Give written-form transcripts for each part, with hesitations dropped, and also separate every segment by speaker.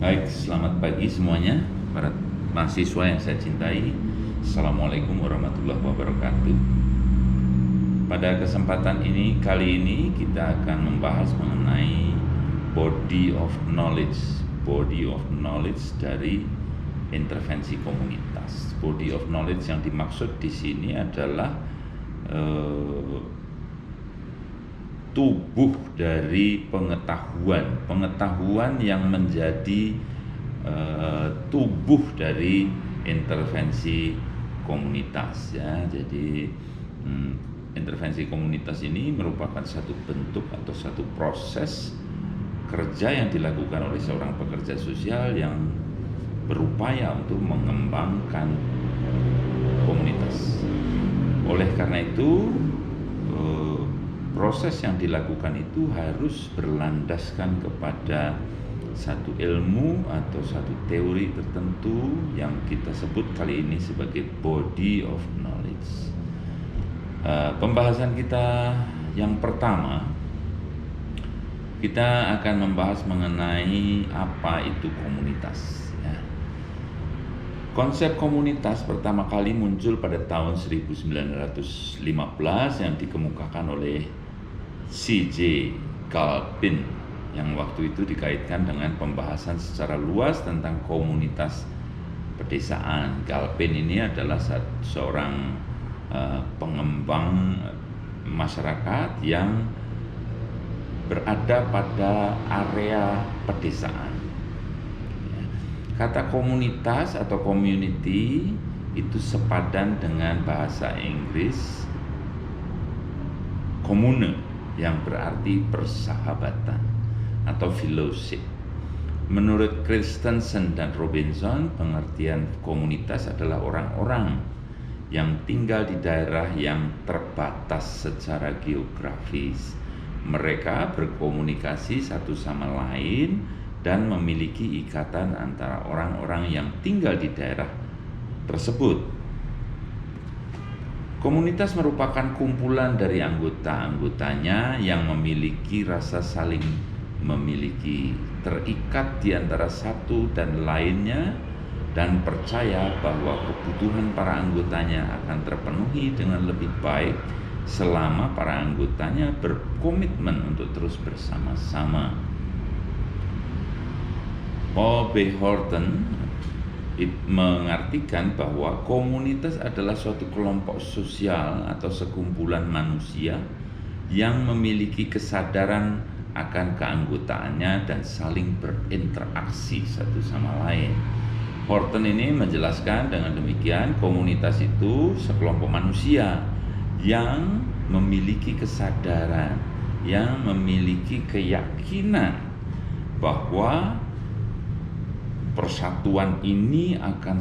Speaker 1: Baik, selamat pagi semuanya, para mahasiswa yang saya cintai. Assalamualaikum warahmatullahi wabarakatuh. Pada kesempatan ini, kali ini kita akan membahas mengenai body of knowledge dari intervensi komunitas. Body of knowledge yang dimaksud di sini adalah tubuh dari pengetahuan yang menjadi tubuh dari intervensi komunitas, ya. Jadi intervensi komunitas ini merupakan satu bentuk atau satu proses kerja yang dilakukan oleh seorang pekerja sosial yang berupaya untuk mengembangkan komunitas. Oleh karena itu, proses yang dilakukan itu harus berlandaskan kepada satu ilmu atau satu teori tertentu yang kita sebut kali ini sebagai body of knowledge. Pembahasan kita yang pertama, kita akan membahas mengenai apa itu komunitas, ya. Konsep komunitas pertama kali muncul pada tahun 1915 yang dikemukakan oleh C.J. Galpin, yang waktu itu dikaitkan dengan pembahasan secara luas tentang komunitas pedesaan. Galpin ini adalah seorang pengembang masyarakat yang berada pada area pedesaan. Kata komunitas atau community itu sepadan dengan bahasa Inggris commune, yang berarti persahabatan atau fellowship. Menurut Christensen dan Robinson, pengertian komunitas adalah orang-orang yang tinggal di daerah yang terbatas secara geografis. Mereka berkomunikasi satu sama lain dan memiliki ikatan antara orang-orang yang tinggal di daerah tersebut. Komunitas merupakan kumpulan dari anggota-anggotanya yang memiliki rasa saling memiliki, terikat di antara satu dan lainnya, dan percaya bahwa kebutuhan para anggotanya akan terpenuhi dengan lebih baik selama para anggotanya berkomitmen untuk terus bersama-sama. Paul B. Horton mengartikan bahwa komunitas adalah suatu kelompok sosial atau sekumpulan manusia yang memiliki kesadaran akan keanggotaannya dan saling berinteraksi satu sama lain. Horton ini menjelaskan dengan demikian, komunitas itu sekelompok manusia yang memiliki kesadaran, yang memiliki keyakinan bahwa persatuan ini akan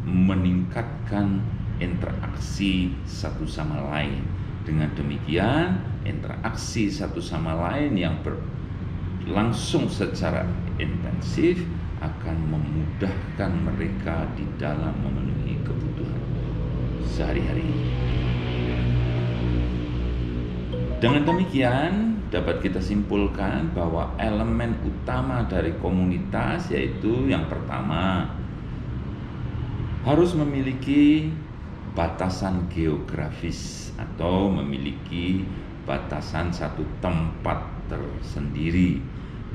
Speaker 1: meningkatkan interaksi satu sama lain. Dengan demikian, interaksi satu sama lain yang berlangsung secara intensif akan memudahkan mereka di dalam memenuhi kebutuhan sehari-hari. Dengan demikian, dapat kita simpulkan bahwa elemen utama dari komunitas yaitu yang pertama, harus memiliki batasan geografis atau memiliki batasan satu tempat tersendiri.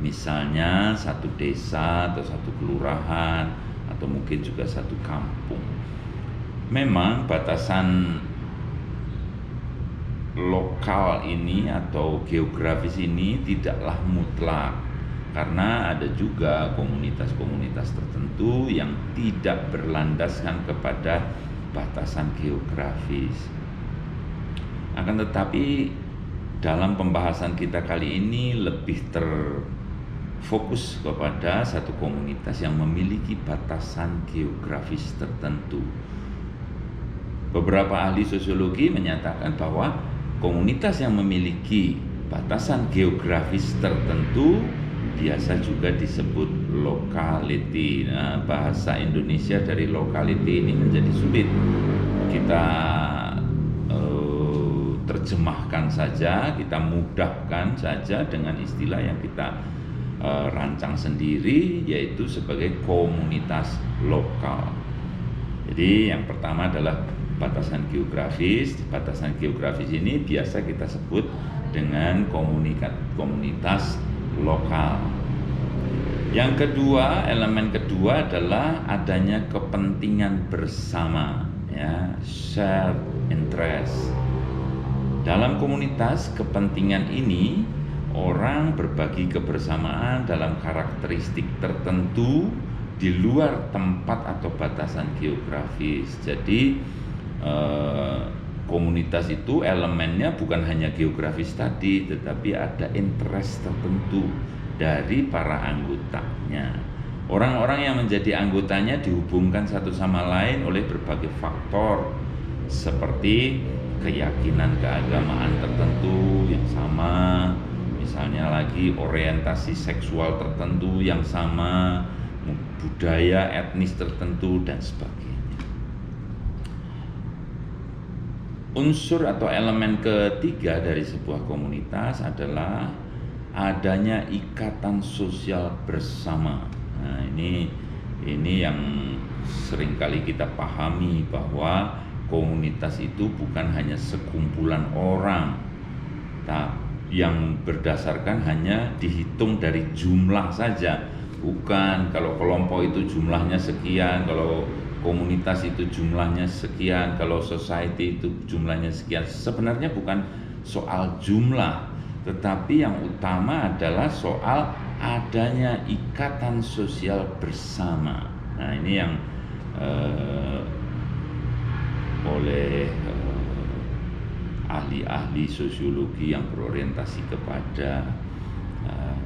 Speaker 1: Misalnya satu desa atau satu kelurahan atau mungkin juga satu kampung. Memang batasan lokal ini atau geografis ini tidaklah mutlak, karena ada juga komunitas-komunitas tertentu yang tidak berlandaskan kepada batasan geografis. Akan tetapi dalam pembahasan kita kali ini lebih terfokus kepada satu komunitas yang memiliki batasan geografis tertentu. Beberapa ahli sosiologi menyatakan bahwa komunitas yang memiliki batasan geografis tertentu biasa juga disebut locality. Nah, bahasa Indonesia dari locality ini menjadi sulit. Kita terjemahkan saja, kita mudahkan saja dengan istilah yang kita rancang sendiri, yaitu sebagai komunitas lokal. Jadi yang pertama adalah batasan geografis. Batasan geografis ini biasa kita sebut dengan komunitas lokal. Yang kedua, elemen kedua adalah adanya kepentingan bersama, ya, shared interest. Dalam komunitas, kepentingan ini orang berbagi kebersamaan dalam karakteristik tertentu di luar tempat atau batasan geografis. Jadi komunitas itu elemennya bukan hanya geografis tadi, tetapi ada interest tertentu dari para anggotanya. Orang-orang yang menjadi anggotanya dihubungkan satu sama lain oleh berbagai faktor seperti keyakinan keagamaan tertentu yang sama, misalnya lagi orientasi seksual tertentu yang sama, budaya etnis tertentu dan sebagainya. Unsur atau elemen ketiga dari sebuah komunitas adalah adanya ikatan sosial bersama. Nah, ini yang seringkali kita pahami, bahwa komunitas itu bukan hanya sekumpulan orang yang berdasarkan hanya dihitung dari jumlah saja. Bukan, kalau kelompok itu jumlahnya sekian, kalau komunitas itu jumlahnya sekian, kalau society itu jumlahnya sekian. Sebenarnya bukan soal jumlah, tetapi yang utama adalah soal adanya ikatan sosial bersama. Nah, ini yang oleh ahli-ahli sosiologi yang berorientasi kepada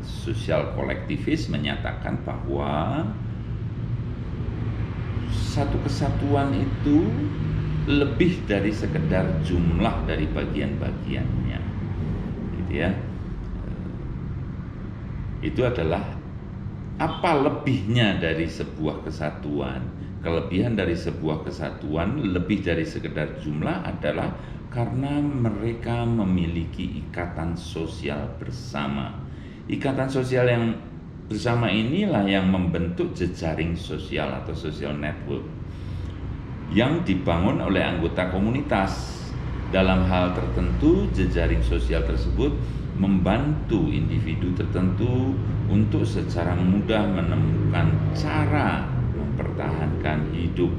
Speaker 1: sosial kolektivis menyatakan bahwa satu kesatuan itu lebih dari sekedar jumlah dari bagian-bagiannya, gitu ya. Itu adalah apa lebihnya dari sebuah kesatuan. Kelebihan dari sebuah kesatuan lebih dari sekedar jumlah adalah karena mereka memiliki ikatan sosial bersama. Ikatan sosial yang bersama inilah yang membentuk jejaring sosial atau social network yang dibangun oleh anggota komunitas. Dalam hal tertentu, jejaring sosial tersebut membantu individu tertentu untuk secara mudah menemukan cara mempertahankan hidup.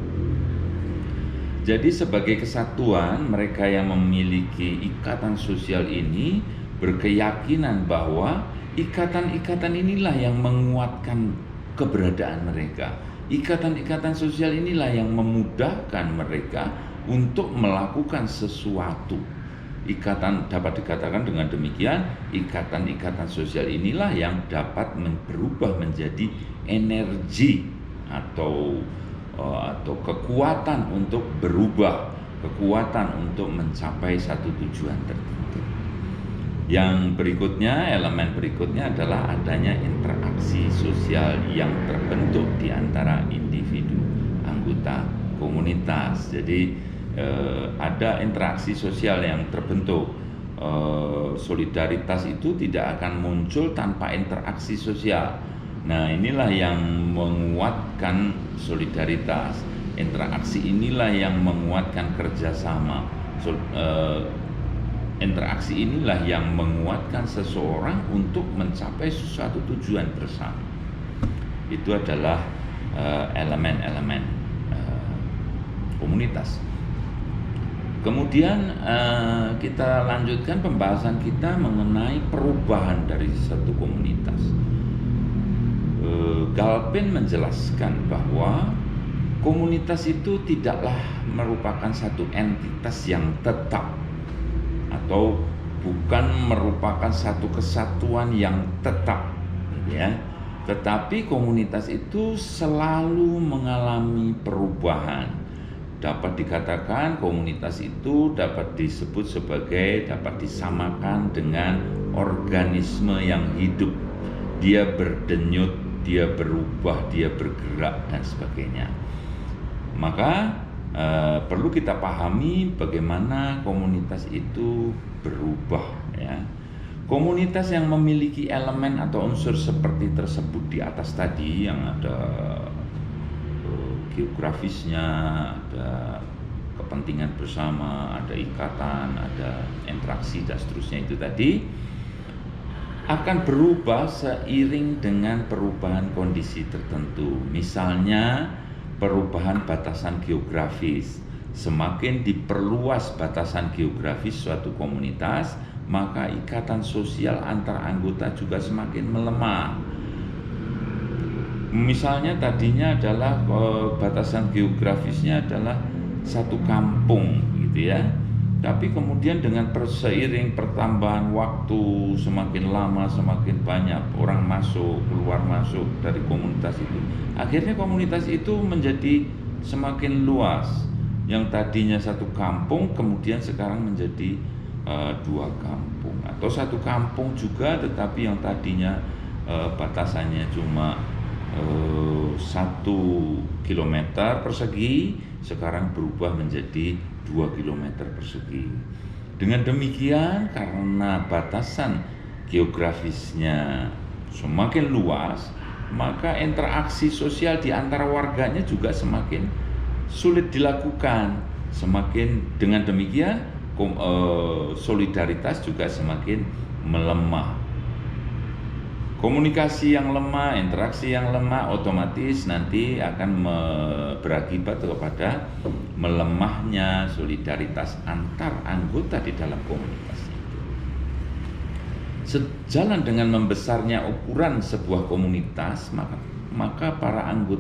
Speaker 1: Jadi sebagai kesatuan, mereka yang memiliki ikatan sosial ini berkeyakinan bahwa ikatan-ikatan inilah yang menguatkan keberadaan mereka. Ikatan-ikatan sosial inilah yang memudahkan mereka untuk melakukan sesuatu. Ikatan dapat dikatakan dengan demikian, ikatan-ikatan sosial inilah yang dapat berubah menjadi energi atau kekuatan untuk berubah, kekuatan untuk mencapai satu tujuan tertentu. Yang berikutnya, elemen berikutnya adalah adanya interaksi sosial yang terbentuk di antara individu anggota komunitas. Jadi ada interaksi sosial yang terbentuk. Solidaritas itu tidak akan muncul tanpa interaksi sosial. Nah, inilah yang menguatkan solidaritas. Interaksi inilah yang menguatkan kerjasama. Interaksi inilah yang menguatkan seseorang untuk mencapai suatu tujuan bersama. Itu adalah elemen-elemen komunitas. Kemudian kita lanjutkan pembahasan kita mengenai perubahan dari satu komunitas. Galpin menjelaskan bahwa komunitas itu tidaklah merupakan satu entitas yang tetap atau bukan merupakan satu kesatuan yang tetap, ya. Tetapi komunitas itu selalu mengalami perubahan. Dapat dikatakan komunitas itu dapat disebut sebagai, dapat disamakan dengan organisme yang hidup. Dia berdenyut, dia berubah, dia bergerak dan sebagainya. Maka perlu kita pahami bagaimana komunitas itu berubah, ya. Komunitas yang memiliki elemen atau unsur seperti tersebut di atas tadi, yang ada geografisnya, ada kepentingan bersama, ada ikatan, ada interaksi dan seterusnya, itu tadi akan berubah seiring dengan perubahan kondisi tertentu. Misalnya perubahan batasan geografis. Semakin diperluas batasan geografis suatu komunitas, maka ikatan sosial antar anggota juga semakin melemah. Misalnya tadinya adalah batasan geografisnya adalah satu kampung gitu ya. Tapi kemudian dengan seiring pertambahan waktu, semakin lama semakin banyak orang masuk, keluar masuk dari komunitas itu. Akhirnya komunitas itu menjadi semakin luas. Yang tadinya satu kampung kemudian sekarang menjadi 2 kampung, atau satu kampung juga tetapi yang tadinya batasannya cuma 1 kilometer persegi sekarang berubah menjadi 2 kilometer persegi. Dengan demikian, karena batasan geografisnya semakin luas, maka interaksi sosial di antara warganya juga semakin sulit dilakukan. Semakin dengan demikian solidaritas juga semakin melemah. Komunikasi yang lemah, interaksi yang lemah otomatis nanti akan berakibat kepada melemahnya solidaritas antar anggota di dalam komunitas itu. Sejalan dengan membesarnya ukuran sebuah komunitas, maka para anggota